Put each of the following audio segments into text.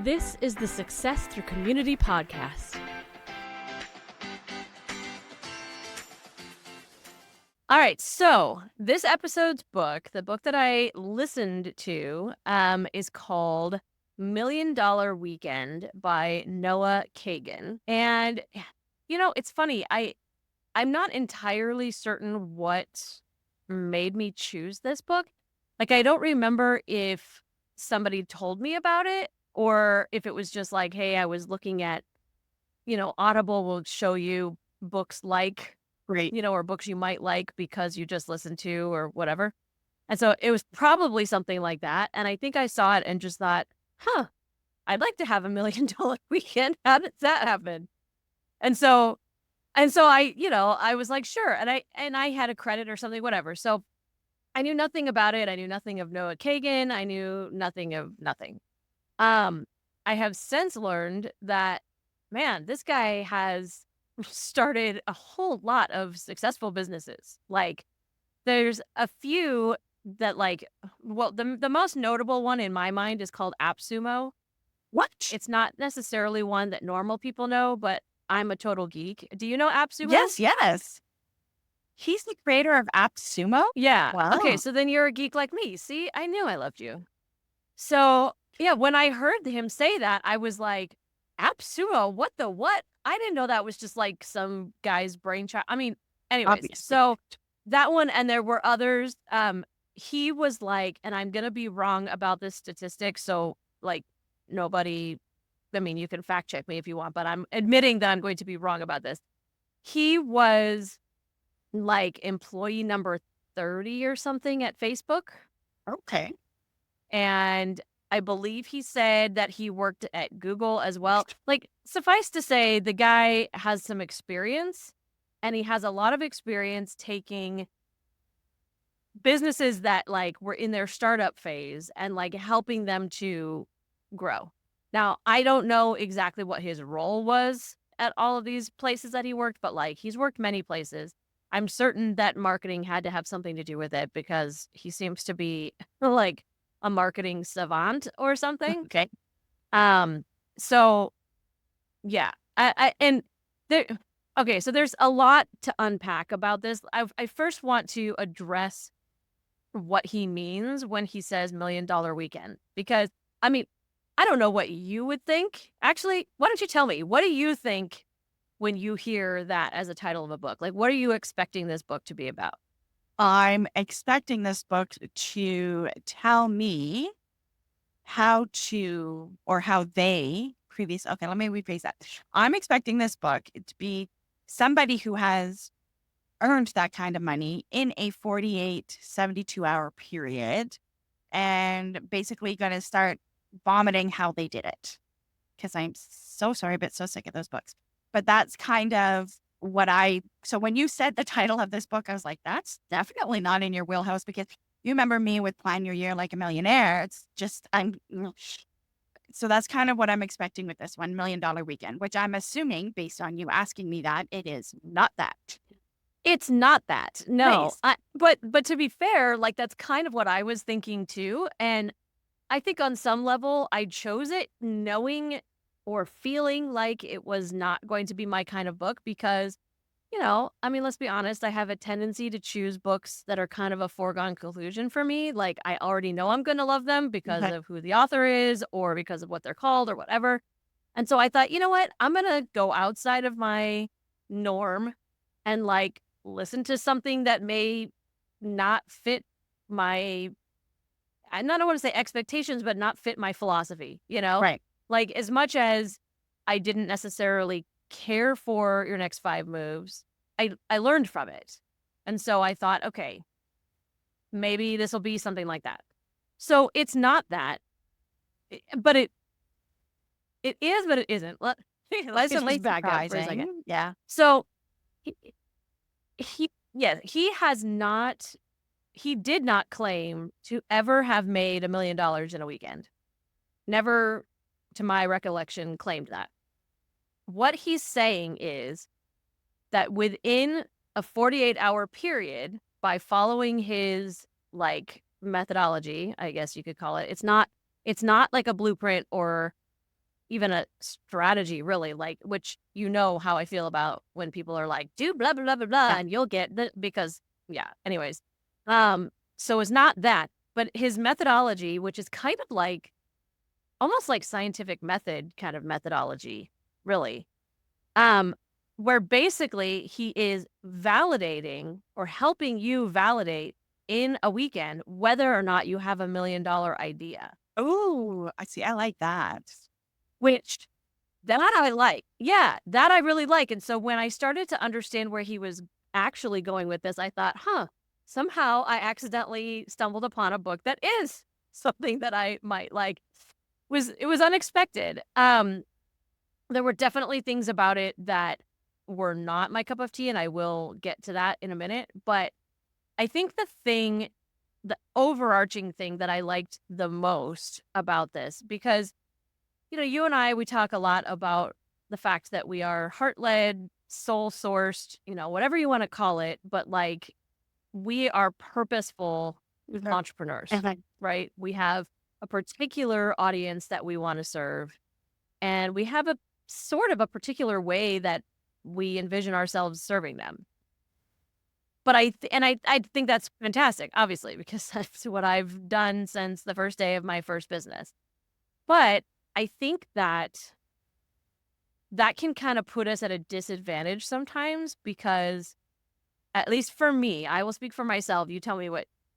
This is the Success Through Community podcast. All right, so this episode's book, the book that I listened to, is called $1 Million Weekend by Noah Kagan. And, it's funny. I'm not entirely certain what made me choose this book. Like, I don't remember if somebody told me about it or if it was just like, hey, I was looking at, Audible will show you books like, Right. or books you might like because you just listened to or whatever. And so it was probably something like that. And I think I saw it and just thought, I'd like to have $1 million weekend. How does that happen? And so I was like, sure. And I had a credit or something, whatever. So I knew nothing about it. I knew nothing of Noah Kagan. I knew nothing of nothing. Um, I have since learned that, man, this guy has started a whole lot of successful businesses. Like, there's a few that the most notable one in my mind is called AppSumo. What? It's not necessarily one that normal people know, but I'm a total geek. Do you know AppSumo? Yes. He's the creator of AppSumo? Yeah. Wow. Okay, so then you're a geek like me. See, I knew I loved you. So, yeah, when I heard him say that, I was like, AppSumo, what the what? I didn't know that was just like some guy's brainchild. I mean, anyways, Obviously. so that one, and there were others. He was like, and I'm gonna be wrong about this statistic, so like nobody, I mean, you can fact check me if you want, but I'm admitting that I'm going to be wrong about this. He was like employee number 30 or something at Facebook. Okay. And I believe he said that he worked at Google as well. Like, suffice to say, the guy has some experience, and he has a lot of experience taking businesses that like were in their startup phase and like helping them to grow. Now, I don't know exactly what his role was at all of these places that he worked, but like he's worked many places. I'm certain that marketing had to have something to do with it because he seems to be like a marketing savant or something. Okay. So yeah, and there. Okay, so there's a lot to unpack about this. I first want to address what he means when he says $1 Million Weekend, because I mean, I don't know what you would think. Actually, why don't you tell me? What do you think when you hear that as a title of a book? Like, what are you expecting this book to be about? I'm expecting this book to tell me how they okay, let me rephrase that. I'm expecting this book to be somebody who has earned that kind of money in a 48, 72-hour period and basically going to start vomiting how they did it. Because I'm so sorry, but so sick of those books. But that's kind of so when you said the title of this book, I was like, that's definitely not in your wheelhouse, because you remember me with Plan Your Year Like a Millionaire. It's just, so that's kind of what I'm expecting with this $1 Million Weekend, which I'm assuming, based on you asking me that, it is not that. It's not that. No. Nice. But to be fair, like that's kind of what I was thinking too. And I think on some level I chose it knowing or feeling like it was not going to be my kind of book because, I mean, let's be honest, I have a tendency to choose books that are kind of a foregone conclusion for me. Like I already know I'm going to love them because Okay. of who the author is or because of what they're called or whatever. And so I thought, you know what? I'm going to go outside of my norm and like listen to something that may not fit my, I don't want to say expectations, but not fit my philosophy, Right. Like as much as I didn't necessarily care for your next 5 moves, I learned from it. And so I thought, okay, maybe this will be something like that. So it's not that, but it is, but it isn't. Let's just back up for a second. Surprising. Yeah. So he did not claim to ever have made $1 million in a weekend. Never, to my recollection, claimed that. What he's saying is that within a 48-hour period, by following his like methodology, I guess you could call it, it's not like a blueprint or even a strategy really, like, which you know how I feel about when people are like, "Do blah, blah, blah, blah, blah, Yeah. and you'll get the," because yeah, anyways. So it's not that, but his methodology, which is kind of like almost like scientific method kind of methodology, really. Um, where basically he is validating or helping you validate in a weekend whether or not you have $1 million idea, Oh, I see. I like that. which that I like. Yeah, that I really like. And so when I started to understand where he was actually going with this, I thought, huh, somehow I accidentally stumbled upon a book that is something that I might like. It was unexpected. There were definitely things about it that were not my cup of tea, and I will get to that in a minute. But I think the overarching thing that I liked the most about this, because, you and I, we talk a lot about the fact that we are heart led, soul sourced, whatever you want to call it, but like we are purposeful Mhm. entrepreneurs, Mhm. right? We have a particular audience that we want to serve, and we have a sort of a particular way that we envision ourselves serving them. But I think that's fantastic, obviously, because that's what I've done since the first day of my first business. But I think that that can kind of put us at a disadvantage sometimes because, at least for me, I will speak for myself. You tell me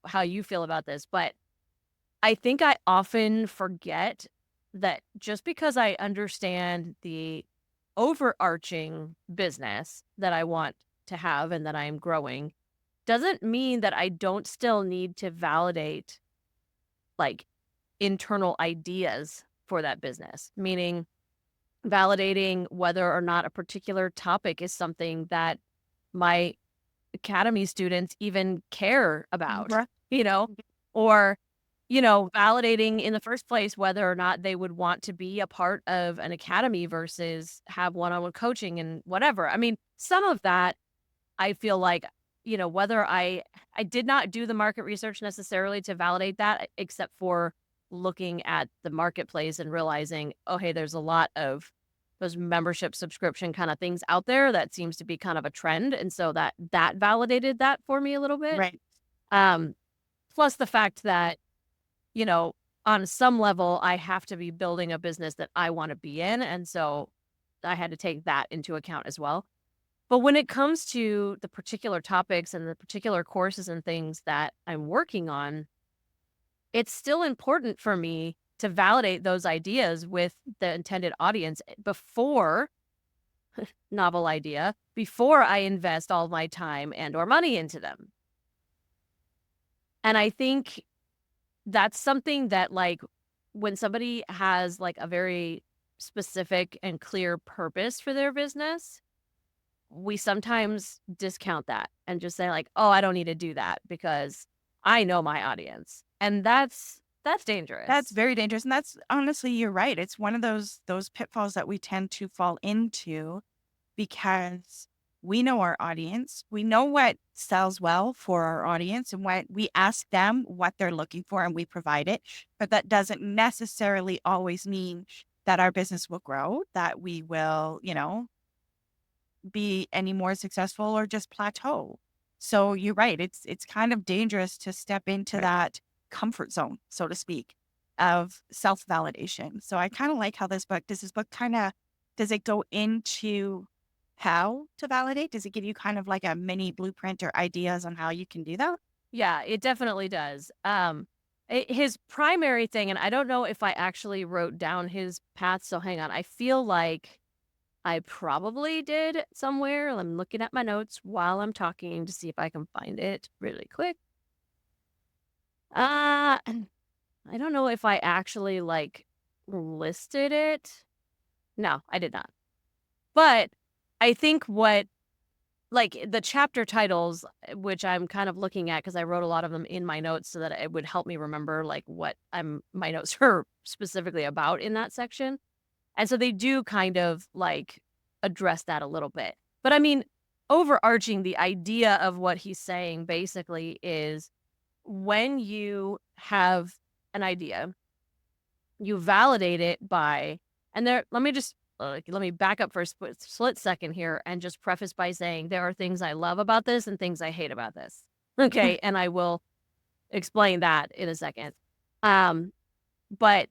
how you feel about this, but I think I often forget that just because I understand the overarching business that I want to have and that I'm growing doesn't mean that I don't still need to validate like internal ideas for that business, meaning validating whether or not a particular topic is something that my academy students even care about, Right. you know, or, validating in the first place whether or not they would want to be a part of an academy versus have one-on-one coaching and whatever. I mean, some of that I feel like, whether I did not do the market research necessarily to validate that, except for looking at the marketplace and realizing, oh, hey, there's a lot of those membership subscription kind of things out there that seems to be kind of a trend. And so that validated that for me a little bit. Right. Um, Plus the fact that, you know, on some level, I have to be building a business that I want to be in. And so I had to take that into account as well. But when it comes to the particular topics and the particular courses and things that I'm working on, it's still important for me to validate those ideas with the intended audience before novel idea, before I invest all my time and or money into them. And I think that's something that like when somebody has like a very specific and clear purpose for their business, we sometimes discount that and just say like, "Oh, I don't need to do that because I know my audience." And that's That's dangerous. very dangerous. And that's honestly, you're right. It's one of those pitfalls that we tend to fall into because we know our audience. We know what sells well for our audience and what we ask them what they're looking for and we provide it. But that doesn't necessarily always mean that our business will grow, that we will, be any more successful or just plateau. So you're right. It's kind of dangerous to step into that comfort zone, so to speak, of self-validation. So I kind of like how this book kind of does it go into how to validate? Does it give you kind of like a mini blueprint or ideas on how you can do that? Yeah, it definitely does. His primary thing, and I don't know if I actually wrote down his path, so hang on. I feel like I probably did somewhere. I'm looking at my notes while I'm talking to see if I can find it really quick. And I don't know if I actually like listed it. No, I did not. But I think what like the chapter titles, which I'm kind of looking at because I wrote a lot of them in my notes so that it would help me remember like what my notes are specifically about in that section. And so they do kind of like address that a little bit. But I mean, overarching the idea of what he's saying basically is when you have an idea, you validate it by And there, let me just let me back up for a split second here and just preface by saying there are things I love about this and things I hate about this. Okay, and I will explain that in a second. Um, but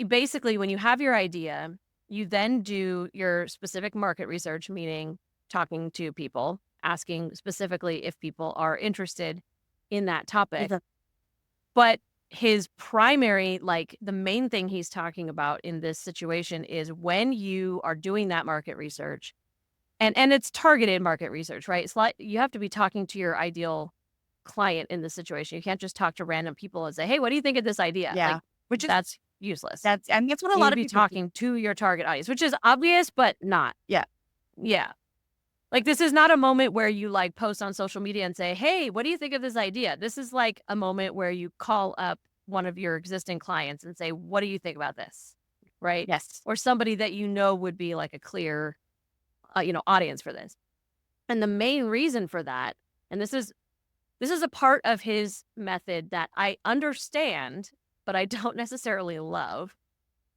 basically, when you have your idea, you then do your specific market research, meaning talking to people, asking specifically if people are interested in that topic. But his primary, like the main thing he's talking about in this situation is when you are doing that market research, and it's targeted market research, right? It's like you have to be talking to your ideal client in this situation. You can't just talk to random people and say, "Hey, what do you think of this idea?" Yeah. Like Which is, that's useless. that's what a You need lot to of be people do. talking to your target audience, which is obvious, but not. Yeah. Yeah. Like, this is not a moment where you, like, post on social media and say, "Hey, what do you think of this idea?" This is, like, a moment where you call up one of your existing clients and say, "What do you think about this?" Right? Yes. Or somebody that you know would be, like, a clear, audience for this. And the main reason for that, and this is a part of his method that I understand, but I don't necessarily love.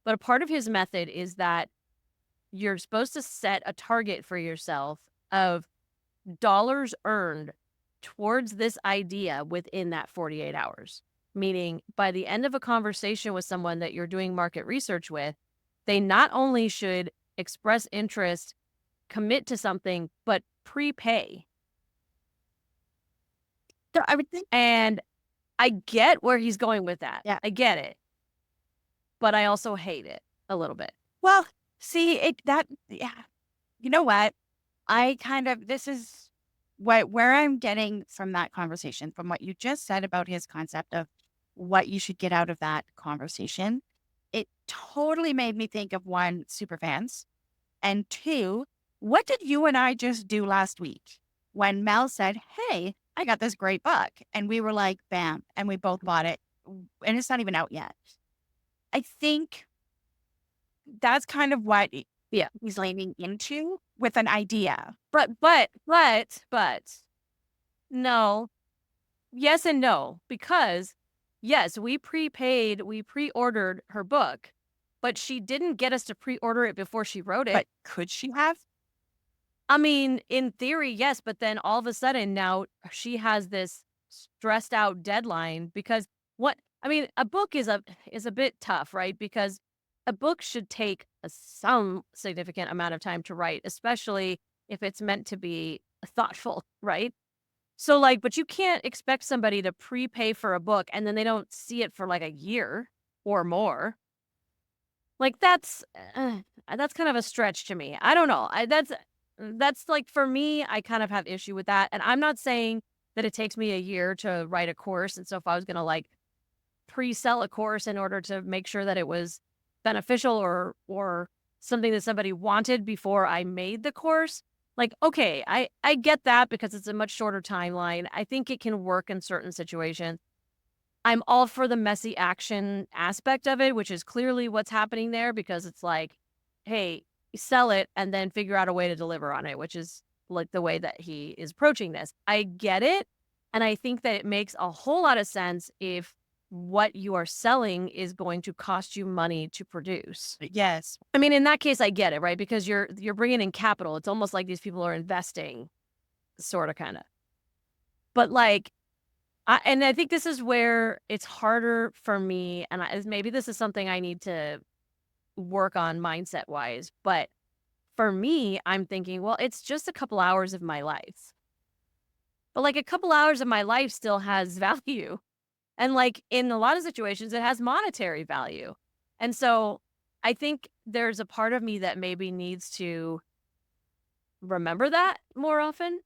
But a part of his method is that you're supposed to set a target for yourself of dollars earned towards this idea within that 48 hours. Meaning, by the end of a conversation with someone that you're doing market research with, they not only should express interest, commit to something, but prepay. So I would think, And I get where he's going with that. yeah. I get it, but I also hate it a little bit. Well, see, yeah. You know what? I kind of, this is where I'm getting from that conversation, from what you just said about his concept of what you should get out of that conversation. It totally made me think of one, super fans, and two, what did you and I just do last week when Mel said, "Hey, I got this great book," and we were like, "Bam," and we both bought it, and it's not even out yet. I think that's kind of what Yeah. he's leaning into with an idea. But no. Yes and no, because yes, we pre-ordered her book, but she didn't get us to pre-order it before she wrote it. But could she have? I mean, in theory, yes, but then all of a sudden now she has this stressed out deadline because a book is a bit tough, right? Because a book should take some significant amount of time to write, especially if it's meant to be thoughtful, right? So, like, but you can't expect somebody to prepay for a book and then they don't see it for like a year or more. Like that's kind of a stretch to me. I don't know. That's like for me, I kind of have issue with that. And I'm not saying that it takes me a year to write a course. And so if I was going to like pre-sell a course in order to make sure that it was beneficial or something that somebody wanted before I made the course, like, okay, I get that because it's a much shorter timeline. I think it can work in certain situations. I'm all for the messy action aspect of it, which is clearly what's happening there because it's like, hey, sell it and then figure out a way to deliver on it, which is like the way that he is approaching this. I get it. And I think that it makes a whole lot of sense if what you are selling is going to cost you money to produce. Yes. I mean, in that case, I get it, right? Because you're bringing in capital. It's almost like these people are investing, sort of, kind of. But like, I think this is where it's harder for me, and maybe this is something I need to work on mindset wise. But for me, I'm thinking, well, it's just a couple hours of my life, but like a couple hours of my life still has value, and like in a lot of situations, it has monetary value, and so I think there's a part of me that maybe needs to remember that more often.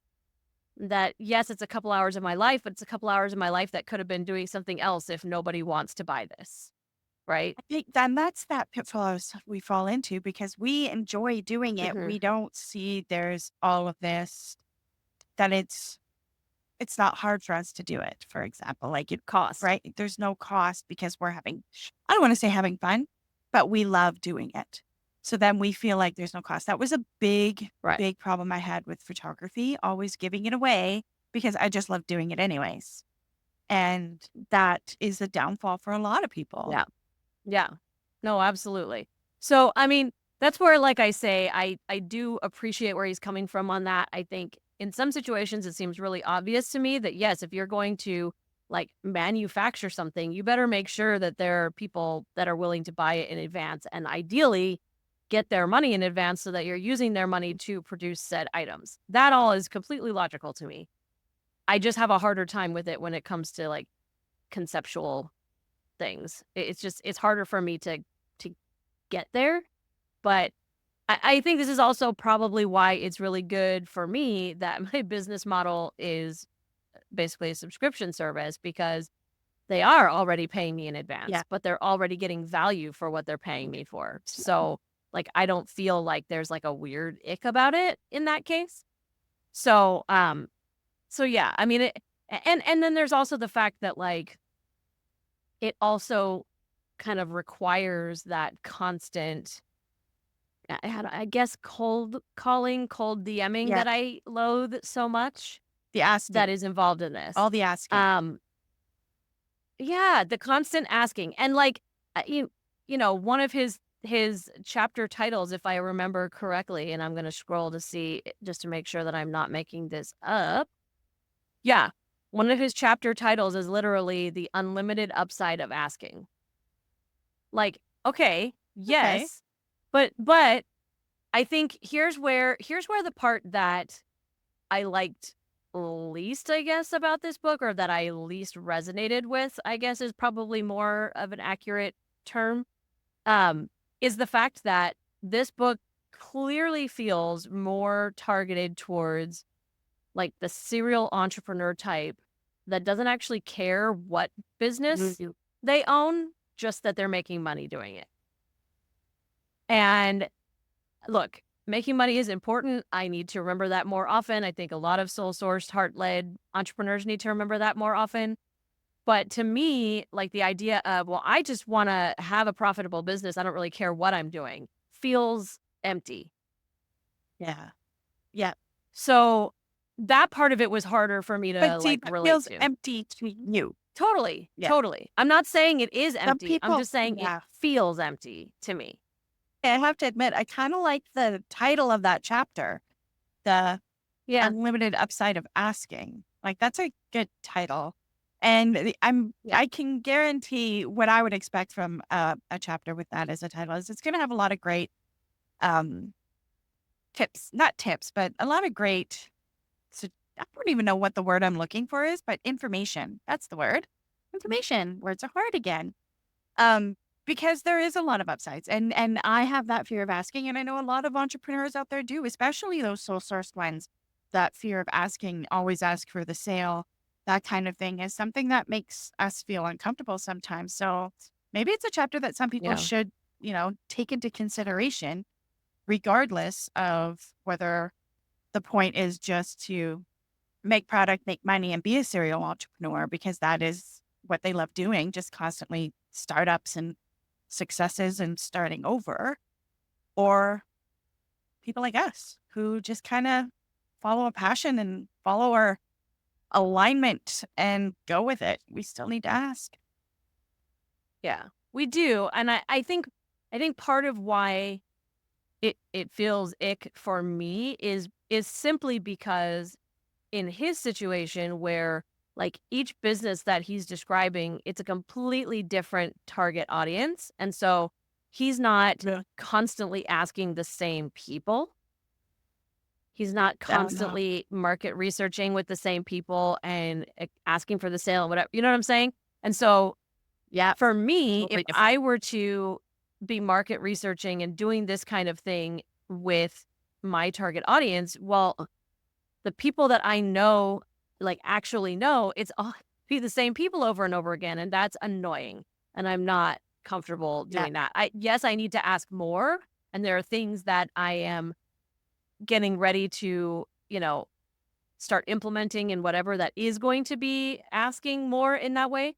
That, yes, it's a couple hours of my life, but it's a couple hours of my life that could have been doing something else if nobody wants to buy this, right? I think then that's that pitfall we fall into because we enjoy doing it. Mhm. We don't see there's all of this, that it's not hard for us to do it, for example. Like it, Cost. right? There's no cost because we're having, I don't want to say having fun, but we love doing it. So then we feel like there's no cost. That was a big, Right. big problem I had with photography, always giving it away because I just love doing it anyways. And that is the downfall for a lot of people. Yeah. Yeah. No, absolutely. So, I mean, that's where, like I say, I do appreciate where he's coming from on that. I think in some situations it seems really obvious to me that yes, if you're going to like manufacture something, you better make sure that there are people that are willing to buy it in advance and ideally get their money in advance so that you're using their money to produce said items. That all is completely logical to me. I just have a harder time with it when it comes to like conceptual things. It's just it's harder for me to get there. But I think this is also probably why it's really good for me that my business model is basically a subscription service because they are already paying me in Yeah. advance, but they're already getting value for what they're paying me for. So, like, I don't feel like there's like a weird ick about it in that case. So, so yeah, I mean, and then there's also the fact that like it also kind of requires that constant I guess cold calling, cold DMing Yeah. that I loathe so much The that asking, is involved in this. all the asking. Um, yeah, the constant asking and like you know, one of his chapter titles, if I remember correctly, and I'm gonna scroll to see just to make sure that I'm not making this up. Yeah, one of his chapter titles is literally the unlimited upside of asking. Like, okay, Okay. yes, but I think here's where the part that I liked least, I guess, about this book or that I least resonated with, I guess is probably more of an accurate term, um, is the fact that this book clearly feels more targeted towards like the serial entrepreneur type that doesn't actually care what business Mhm. they own, just that they're making money doing it. And look, making money is important. I need to remember that more often. I think a lot of soul sourced, heart led entrepreneurs need to remember that more often. But to me, like the idea of, well, I just want to have a profitable business. I don't really care what I'm doing feels empty. Yeah. Yeah. So that part of it was harder for me to But see, like that relate feels to. empty to you. Totally. Yeah. Totally. I'm not saying it is Some empty. I'm people, just saying it yeah. feels empty to me. I have to admit, I kind of like the title of that chapter, The Yeah. Unlimited Upside of Asking. Like, that's a good title. And Yeah. I can guarantee what I would expect from a chapter with that as a title is it's going to have a lot of great um, tips, not tips, but a lot of great, so I don't even know what the word I'm looking for is, but information. That's the word. Information. Words are hard again. Um, because there is a lot of upsides and I have that fear of asking. And I know a lot of entrepreneurs out there do, especially those sole sourced ones. That fear of asking, always ask for the sale, that kind of thing is something that makes us feel uncomfortable sometimes. So maybe it's a chapter that some people Yeah. should, take into consideration, regardless of whether the point is just to make product, make money, and be a serial entrepreneur because that is what they love doing, just constantly startups and successes and starting over, or people like us who just kind of follow a passion and follow our alignment and go with it. We still need to ask. Yeah. We do. And I think part of why it feels ick for me is simply because in his situation where like each business that he's describing, it's a completely different target audience. And so he's not Yeah. constantly asking the same people. He's not No. constantly market researching with the same people and asking for the sale and whatever. You know what I'm saying? And so Yeah. for me, if Totally different. I were to be market researching and doing this kind of thing with my target audience, well, the people that I know, like actually know, it's all be the same people over and over again. And that's annoying. And I'm not comfortable Yeah. doing that. Yes, I need to ask more. And there are things that I am getting ready to, start implementing and whatever that is going to be asking more in that way.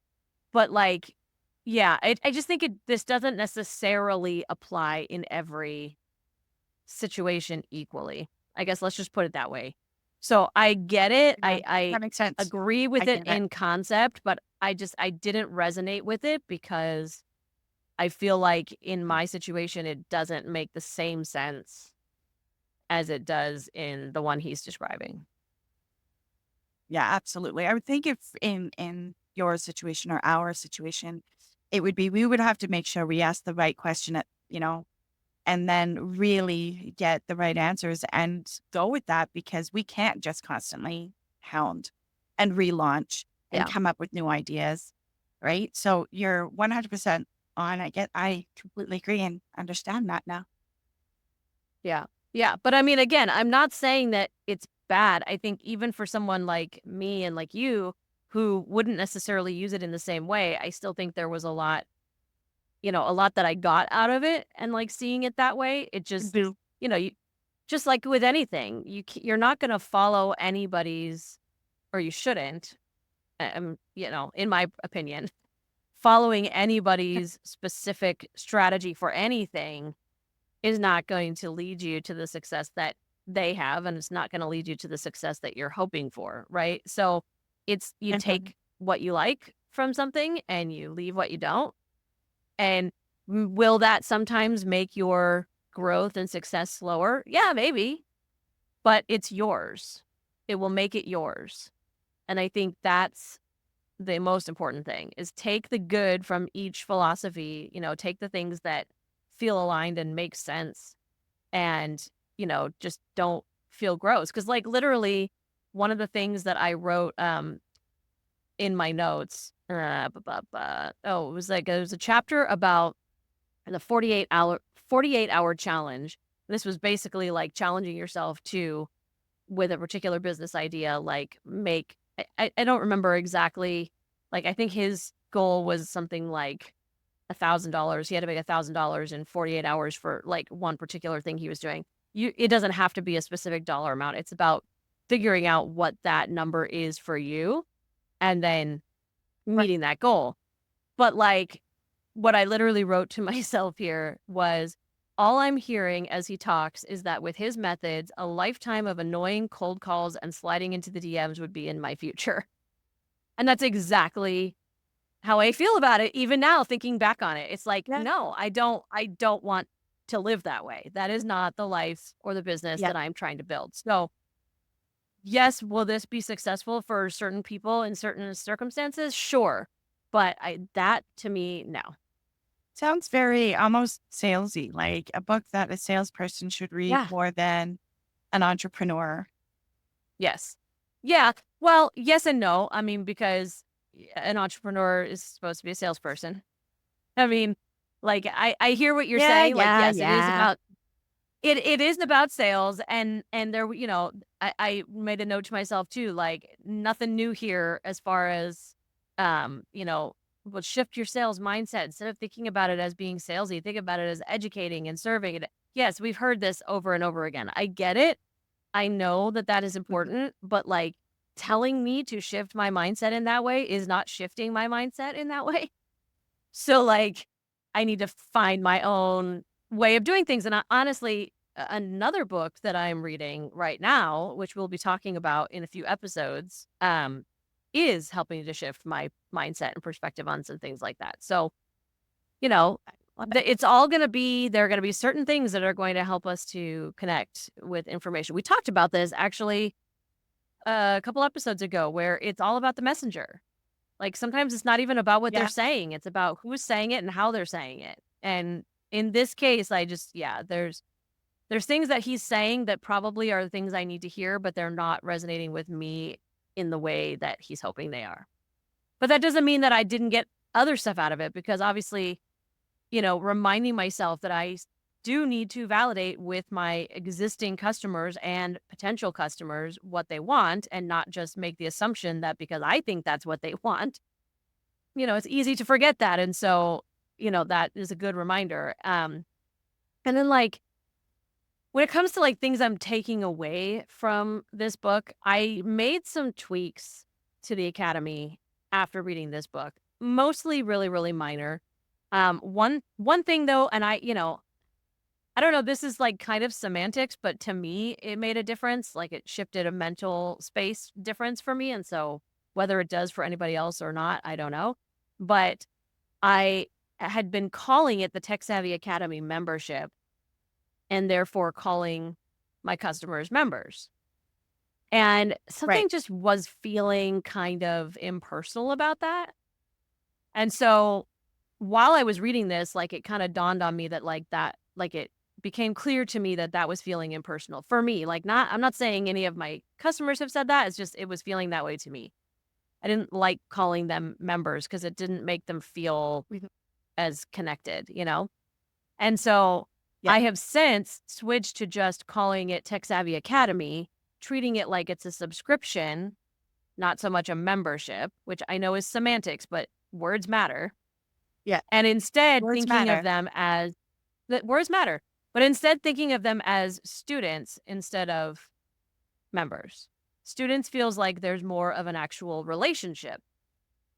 But like, yeah, I just think this doesn't necessarily apply in every situation equally. I guess let's just put it that way. So I get it. Yeah. I That makes sense. agree I with it get it. in concept, but I didn't resonate with it because I feel like in my situation, it doesn't make the same sense as it does in the one he's describing. Yeah, absolutely. I would think if in your situation or our situation, it would be we would have to make sure we ask the right question at, and then really get the right answers and go with that because we can't just constantly hound and relaunch and Yeah. come up with new ideas, right? So you're 100% on. I completely agree and understand that now. Yeah. Yeah. But I mean, again, I'm not saying that it's bad. I think even for someone like me and like you who wouldn't necessarily use it in the same way, I still think there was a lot that I got out of it and like seeing it that way. It just, Boo. you just like with anything, you're not going to follow anybody's, or you shouldn't, in my opinion, following anybody's specific strategy for anything is not going to lead you to the success that they have, and it's not gonna lead you to the success that you're hoping for, right? So, it's you Mhm. take what you like from something and you leave what you don't, and will that sometimes make your growth and success slower? Yeah, maybe, but it's yours. It will make it yours, and I think that's the most important thing is take the good from each philosophy, take the things that feel aligned and make sense and, just don't feel gross. Cause like literally one of the things that I wrote in my notes, it was like it was a chapter about the 48-hour challenge. This was basically like challenging yourself to with a particular business idea, like make I don't remember exactly. Like I think his goal was something like $1,000. He had to make $1,000 in 48 hours for like one particular thing he was doing. It doesn't have to be a specific dollar amount. It's about figuring out what that number is for you and then Right. meeting that goal. But like what I literally wrote to myself here was all I'm hearing as he talks is that with his methods, a lifetime of annoying cold calls and sliding into the DMs would be in my future. And that's exactly how I feel about it even now thinking back on it. It's like, Yeah. no, I don't want to live that way. That is not the life or the business Yeah. that I'm trying to build. So, yes, will this be successful for certain people in certain circumstances? Sure. But I that to me, no. Sounds very almost salesy, like a book that a salesperson should read Yeah. more than an entrepreneur. Yes. Yeah. Well, yes and no. I mean, because an entrepreneur is supposed to be a salesperson. I mean, like I hear what you're Yeah, saying. Like, yeah, yes, yeah. it is about sales and there I made a note to myself too, like nothing new here as far as but shift your sales mindset instead of thinking about it as being salesy, think about it as educating and serving it. Yes, we've heard this over and over again. I get it. I know that that is Mhm. important, but like telling me to shift my mindset in that way is not shifting my mindset in that way. So, like, I need to find my own way of doing things, and I honestly, another book that I'm reading right now, which we'll be talking about in a few episodes, is helping to shift my mindset and perspective on some things like that. So, you know, Love it. it's all gonna be there are gonna be certain things that are going to help us to connect with information. We talked about this actually a couple episodes ago where it's all about the messenger. Like, sometimes it's not even about what they're Yeah. saying, it's about who's saying it and how they're saying it, and in this case, I just yeah, there's things that he's saying that probably are the things I need to hear, but they're not resonating with me in the way that he's hoping they are. But that doesn't mean that I didn't get other stuff out of it because obviously, reminding myself that do need to validate with my existing customers and potential customers what they want and not just make the assumption that because I think that's what they want, it's easy to forget that, and so, that is a good reminder, and then, like, when it comes to, like, things I'm taking away from this book, I made some tweaks to the academy after reading this book, mostly really, really minor. One thing, though, and I don't know, this is, like, kind of semantics, but to me, it made a difference, like, it shifted a mental space difference for me, and so whether it does for anybody else or not, I don't know, but I had been calling it the Tech Savvy Academy membership and therefore calling my customers members. And Right. something just was feeling kind of impersonal about that. And so while I was reading this, like it kind of dawned on me that like it became clear to me that that was feeling impersonal for me. Like I'm not saying any of my customers have said that. It's just, it was feeling that way to me. I didn't like calling them members because it didn't make them feel as connected, you know? And so Yeah. I have since switched to just calling it Tech Savvy Academy, treating it like it's a subscription, not so much a membership, which I know is semantics, but words matter. Yeah. And instead Words thinking of matter. them as that words matter, but instead thinking of them as students instead of members. Students feels like there's more of an actual relationship,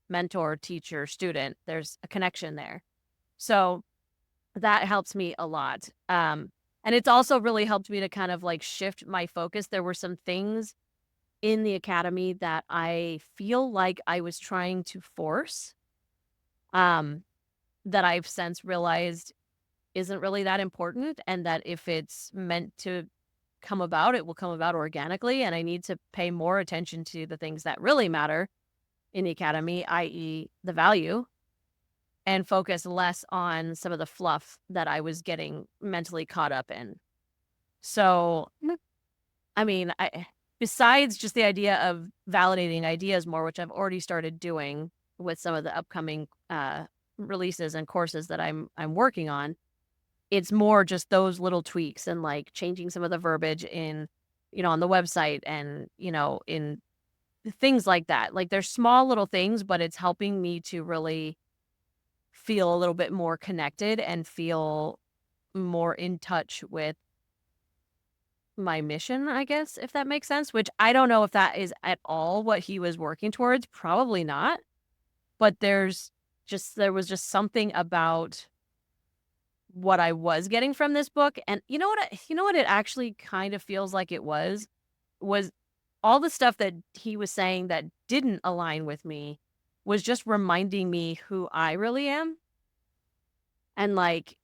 mentor, teacher, student. There's a connection there. So that helps me a lot. And it's also really helped me to kind of like shift my focus. There were some things in the academy that I feel like I was trying to force, um, that I've since realized isn't really that important, and that if it's meant to come about, it will come about organically. And I need to pay more attention to the things that really matter in the academy, i.e., the value, and focus less on some of the fluff that I was getting mentally caught up in. So, I mean, besides just the idea of validating ideas more, which I've already started doing with some of the upcoming releases and courses that I'm working on, it's more just those little tweaks and like changing some of the verbiage in, on the website and, in things like that. Like there's small little things, but it's helping me to really feel a little bit more connected and feel more in touch with my mission, I guess, if that makes sense, which I don't know if that is at all what he was working towards. Probably not. But there was just something about what I was getting from this book. And you know what it actually kind of feels like it was all the stuff that he was saying that didn't align with me was just reminding me who I really am, and like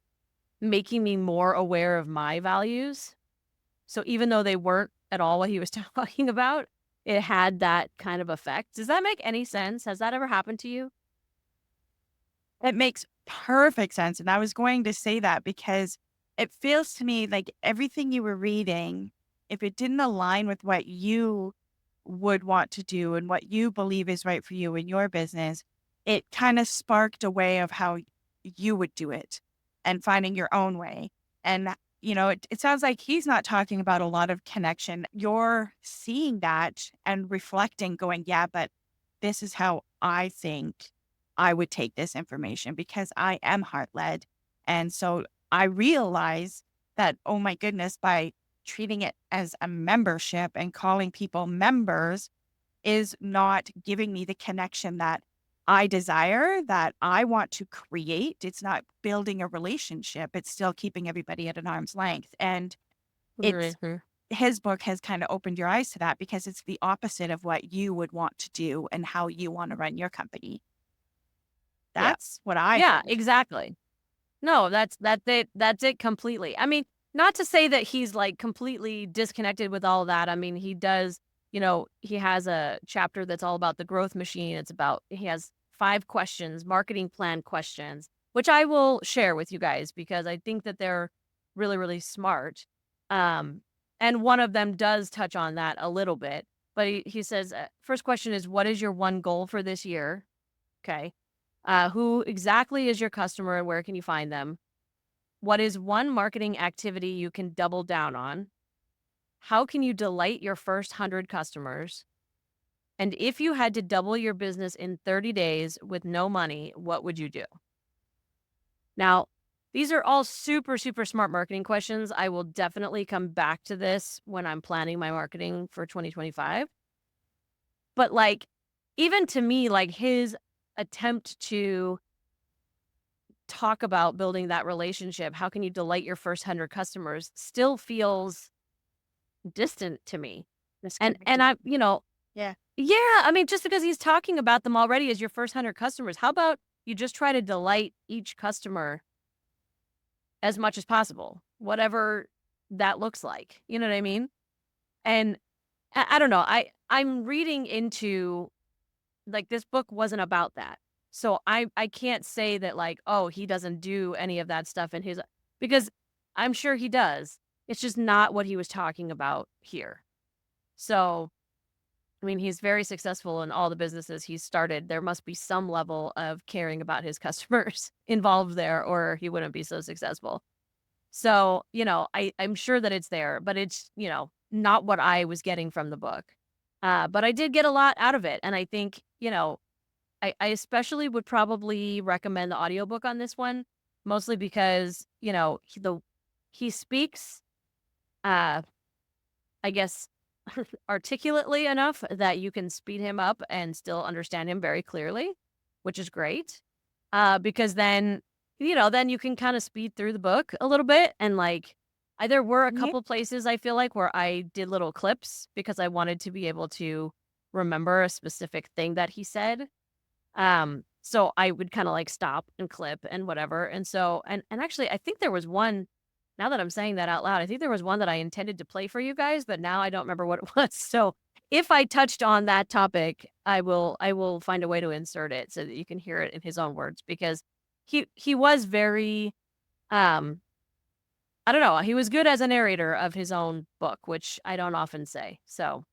making me more aware of my values. So even though they weren't at all what he was talking about, it had that kind of effect. Does that make any sense? Has that ever happened to you? It makes perfect sense. And I was going to say that because it feels to me like everything you were reading, if it didn't align with what you would want to do and what you believe is right for you in your business, it kind of sparked a way of how you would do it and finding your own way. And, it sounds like he's not talking about a lot of connection. You're seeing that and reflecting, going, yeah, but this is how I think I would take this information because I am heart led. And so I realize that, oh my goodness, by treating it as a membership and calling people members is not giving me the connection that I desire, that I want to create. It's not building a relationship. It's still keeping everybody at an arm's length. And it's Mhm. his book has kind of opened your eyes to that because it's the opposite of what you would want to do and how you want to run your company. Yeah. That's what I Yeah, heard. exactly. No, that's it completely. I mean, not to say that he's, like, completely disconnected with all that. I mean, he does, he has a chapter that's all about the growth machine. He has 5 questions, marketing plan questions, which I will share with you guys because I think that they're really, really smart. Um, and one of them does touch on that a little bit, but he says, first question is, "What is your one goal for this year?" Okay. Who exactly is your customer and where can you find them? What is one marketing activity you can double down on? How can you delight your first 100 customers? And if you had to double your business in 30 days with no money, what would you do? Now, these are all super, super smart marketing questions. I will definitely come back to this when I'm planning my marketing for 2025. But like, even to me, like his attempt to talk about building that relationship, how can you delight your first 100 customers, still feels distant to me. And Disconnected. I, Yeah. yeah, I mean, just because he's talking about them already as your first 100 customers, how about you just try to delight each customer as much as possible, whatever that looks like. You know what I mean? And I don't know. I'm reading into like this book wasn't about that. So I can't say that like, oh, he doesn't do any of that stuff in his because I'm sure he does. It's just not what he was talking about here. So, I mean, he's very successful in all the businesses he's started. There must be some level of caring about his customers involved there, or he wouldn't be so successful. So, I'm sure that it's there, but it's, not what I was getting from the book. But I did get a lot out of it. And I think, I especially would probably recommend the audiobook on this one, mostly because, he speaks, uh, I guess, articulately enough that you can speed him up and still understand him very clearly, which is great. Because then you can kind of speed through the book a little bit and there were a Yeah. couple places I feel like where I did little clips because I wanted to be able to remember a specific thing that he said. So I would kind of stop and clip and whatever. And so and actually I think there was one now that I'm saying that out loud, I think there was one that I intended to play for you guys, but now I don't remember what it was. So if I touched on that topic, I will find a way to insert it so that you can hear it in his own words because he was very I don't know, he was good as a narrator of his own book, which I don't often say. So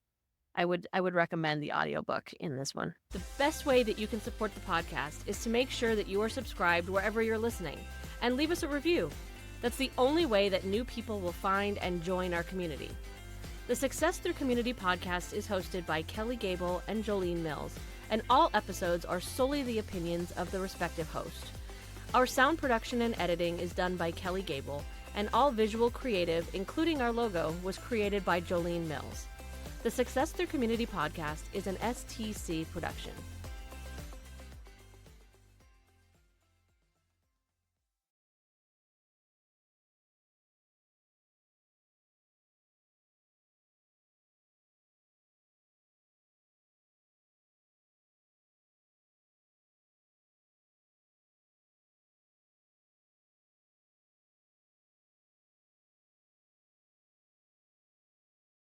I would recommend the audiobook in this one. The best way that you can support the podcast is to make sure that you are subscribed wherever you're listening and leave us a review. That's the only way that new people will find and join our community. The Success Through Community podcast is hosted by Kelly Gable and Joelene Mills, and all episodes are solely the opinions of the respective host. Our sound production and editing is done by Kelly Gable, and all visual creative, including our logo, was created by Joelene Mills. The Success Through Community podcast is an STC production.